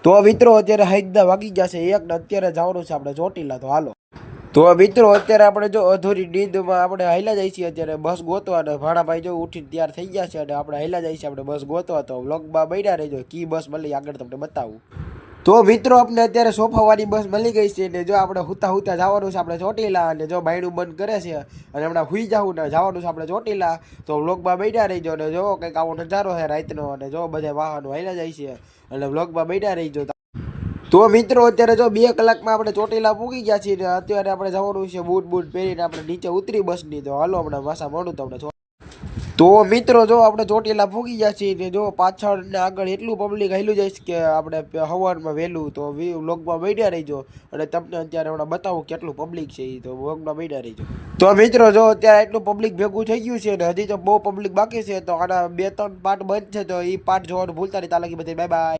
તો મિત્રો અત્યારે હાઈદા વાગી ગયા છે એક ને અત્યારે જવાનું છે આપણે ચોટીલા. તો હાલો. તો મિત્રો અત્યારે આપણે જો અધૂરી નીંદમાં આપણે હાલ્યા જાય છીએ અત્યારે બસ ગોતવા, અને ભાણાભાઈ જો ઉઠીને તૈયાર થઈ ગયા છે અને આપણે હાલ્યા જાય છીએ આપણે બસ ગોતવા. તો વ્લોગમાં બન્યા રહેજો, કી બસ મળી આગળ તમને બતાવું. તો મિત્રો આપણે અત્યારે સોફાવાળી બસ મળી ગઈ છે ને જો આપણે હુતા હુતા જવાનું છે આપણે ચોટીલા, અને જો બાયણું બંધ કરે છે અને હમણાં હુઈ જવું ને જવાનું છે આપણે ચોટીલા. તો વ્લોગમાં બન્યા રહીજો અને જો કંઈક આવો નજારો છે રાતનો, અને જો બધા વાહનો હાલ્યા જાય છે અને વ્લોગમાં બન્યા રહીજો. તો મિત્રો અત્યારે જો 2 કલાકમાં આપણે ચોટીલા પૂગી ગયા છીએ ને અત્યારે આપણે જવાનું છે બૂટ બૂટ પહેરીને આપણે નીચે ઉતરી બસની. તો હાલો હમણાં માસા મળું તમને. તો મિત્રો જો આપણે ચોટીલા પૂગી ગયા છીએ ને જો પાછળ ને આગળ એટલું પબ્લિક હાલ્યું જાય કે આપણે સવારમાં વહેલું. તો વ્લોગમાં બન્યા રહીજો અને તમને અત્યારે હમણાં બતાવું કેટલું પબ્લિક છે એ. તો વ્લોગમાં બન્યા રહીજો. તો મિત્રો જો અત્યારે એટલું પબ્લિક ભેગું થઈ ગયું છે ને હજી તો બહુ પબ્લિક બાકી છે. તો આના 2-3 પાર્ટ બંધ છે, તો એ પાર્ટ જોવાનું ભૂલતા નહીં. તાલાકી બધી બાય બાય.